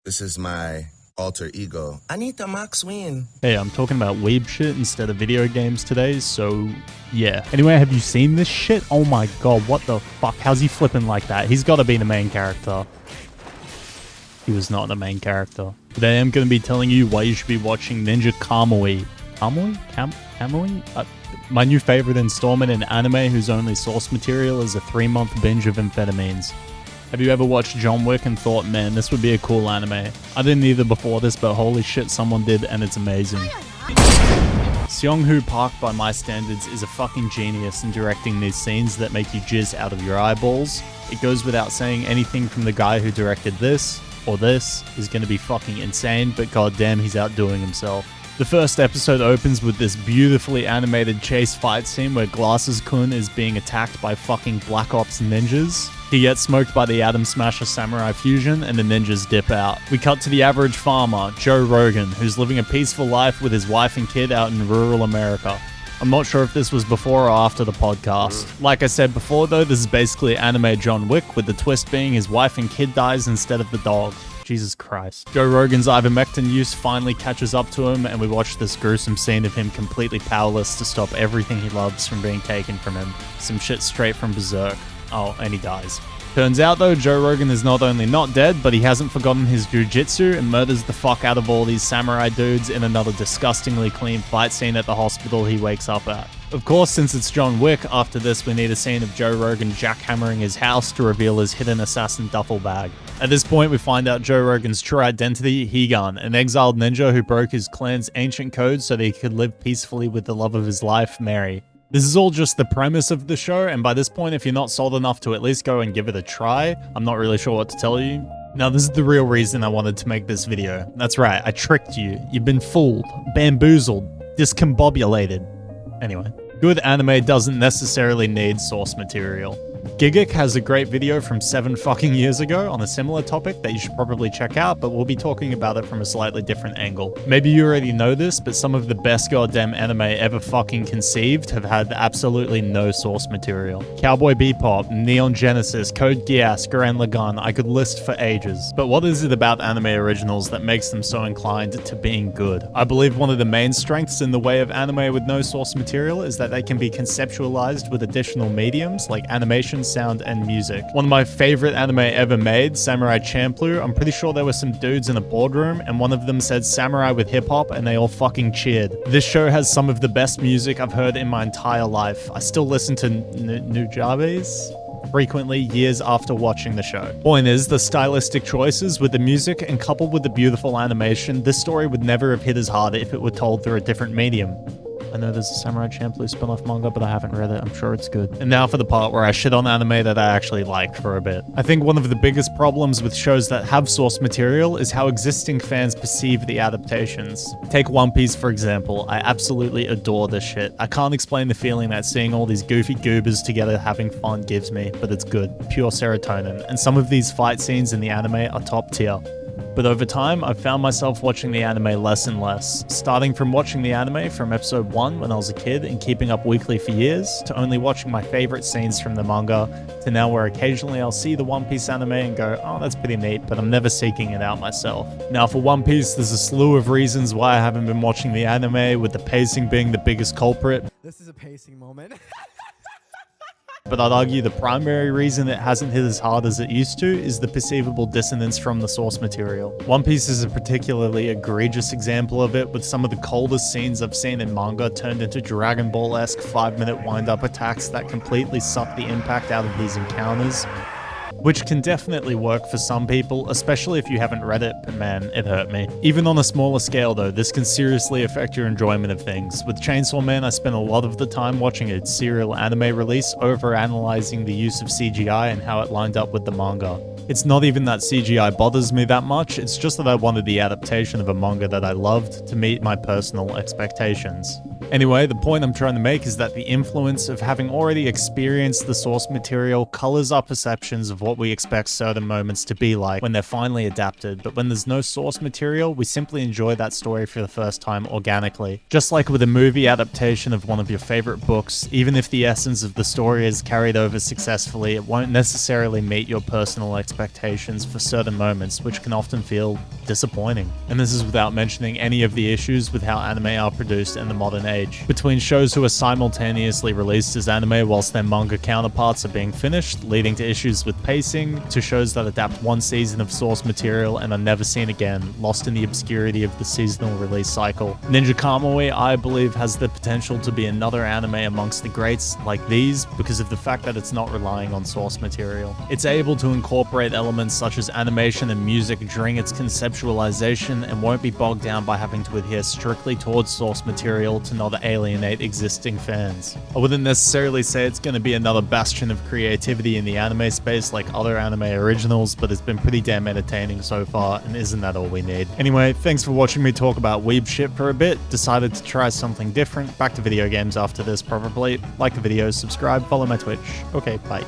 This is my alter ego. Anita Max Win. Hey, I'm talking about weeb shit instead of video games today, so yeah. Anyway, have you seen this shit? Oh my god, what the fuck? How's he flipping like that? He's gotta be the main character. He was not the main character. Today I'm gonna be telling you why you should be watching Ninja Kamui. Kamui? My new favorite installment in anime whose only source material is a 3-month binge of amphetamines. Have you ever watched John Wick and thought, man, this would be a cool anime? I didn't either before this, but holy shit, someone did, and it's amazing. Seong-Hoo Park, by my standards, is a fucking genius in directing these scenes that make you jizz out of your eyeballs. It goes without saying anything from the guy who directed this, or this, is gonna be fucking insane, but goddamn, he's outdoing himself. The first episode opens with this beautifully animated chase fight scene where Glasses-kun is being attacked by fucking Black Ops ninjas. He gets smoked by the Atom Smasher Samurai Fusion, and the ninjas dip out. We cut to the average farmer, Joe Rogan, who's living a peaceful life with his wife and kid out in rural America. I'm not sure if this was before or after the podcast. Like I said before though, this is basically anime John Wick, with the twist being his wife and kid dies instead of the dog. Jesus Christ. Joe Rogan's ivermectin use finally catches up to him, and we watch this gruesome scene of him completely powerless to stop everything he loves from being taken from him. Some shit straight from Berserk. Oh, and he dies. Turns out though, Joe Rogan is not only not dead, but he hasn't forgotten his jujitsu and murders the fuck out of all these samurai dudes in another disgustingly clean fight scene at the hospital he wakes up at. Of course, since it's John Wick, after this we need a scene of Joe Rogan jackhammering his house to reveal his hidden assassin duffel bag. At this point we find out Joe Rogan's true identity, Higan, an exiled ninja who broke his clan's ancient code so that he could live peacefully with the love of his life, Mary. This is all just the premise of the show, and by this point, if you're not sold enough to at least go and give it a try, I'm not really sure what to tell you. Now, this is the real reason I wanted to make this video. That's right, I tricked you. You've been fooled, bamboozled, discombobulated. Anyway, good anime doesn't necessarily need source material. Gigguk has a great video from 7 fucking years ago on a similar topic that you should probably check out, but we'll be talking about it from a slightly different angle. Maybe you already know this, but some of the best goddamn anime ever fucking conceived have had absolutely no source material. Cowboy Bebop, Neon Genesis, Code Geass, Gurren Lagann, I could list for ages. But what is it about anime originals that makes them so inclined to being good? I believe one of the main strengths in the way of anime with no source material is that they can be conceptualized with additional mediums like animation, sound, and music. One of my favorite anime ever made, Samurai Champloo, I'm pretty sure there were some dudes in a boardroom and one of them said samurai with hip-hop and they all fucking cheered. This show has some of the best music I've heard in my entire life. I still listen to Nujabes frequently years after watching the show. Point is, the stylistic choices with the music and coupled with the beautiful animation, this story would never have hit as hard if it were told through a different medium. I know there's a Samurai Champloo spin-off manga, but I haven't read it. I'm sure it's good. And now for the part where I shit on anime that I actually like for a bit. I think one of the biggest problems with shows that have source material is how existing fans perceive the adaptations. Take One Piece for example. I absolutely adore this shit. I can't explain the feeling that seeing all these goofy goobers together having fun gives me, but it's good. Pure serotonin. And some of these fight scenes in the anime are top tier. But over time, I've found myself watching the anime less and less, starting from watching the anime from episode 1 when I was a kid and keeping up weekly for years, to only watching my favorite scenes from the manga, to now where occasionally I'll see the One Piece anime and go, oh, that's pretty neat, but I'm never seeking it out myself. Now for One Piece, there's a slew of reasons why I haven't been watching the anime, with the pacing being the biggest culprit. This is a pacing moment. But I'd argue the primary reason it hasn't hit as hard as it used to is the perceivable dissonance from the source material. One Piece is a particularly egregious example of it, with some of the coldest scenes I've seen in manga turned into Dragon Ball-esque 5-minute wind-up attacks that completely suck the impact out of these encounters. Which can definitely work for some people, especially if you haven't read it, but man, it hurt me. Even on a smaller scale though, this can seriously affect your enjoyment of things. With Chainsaw Man, I spent a lot of the time watching its serial anime release, over-analyzing the use of CGI and how it lined up with the manga. It's not even that CGI bothers me that much, it's just that I wanted the adaptation of a manga that I loved to meet my personal expectations. Anyway, the point I'm trying to make is that the influence of having already experienced the source material colors our perceptions of what we expect certain moments to be like when they're finally adapted, but when there's no source material, we simply enjoy that story for the first time organically. Just like with a movie adaptation of one of your favorite books, even if the essence of the story is carried over successfully, it won't necessarily meet your personal expectations for certain moments, which can often feel disappointing. And this is without mentioning any of the issues with how anime are produced in the modern age. Between shows who are simultaneously released as anime whilst their manga counterparts are being finished, leading to issues with pacing, to shows that adapt one season of source material and are never seen again, lost in the obscurity of the seasonal release cycle. Ninja Kamui, I believe, has the potential to be another anime amongst the greats like these because of the fact that it's not relying on source material. It's able to incorporate elements such as animation and music during its conceptualization and won't be bogged down by having to adhere strictly towards source material to not alienate existing fans. I wouldn't necessarily say it's going to be another bastion of creativity in the anime space like other anime originals, but it's been pretty damn entertaining so far, and isn't that all we need? Anyway, thanks for watching me talk about weeb shit for a bit. Decided to try something different. Back to video games after this probably. Like the video, subscribe, follow my Twitch. Okay, bye.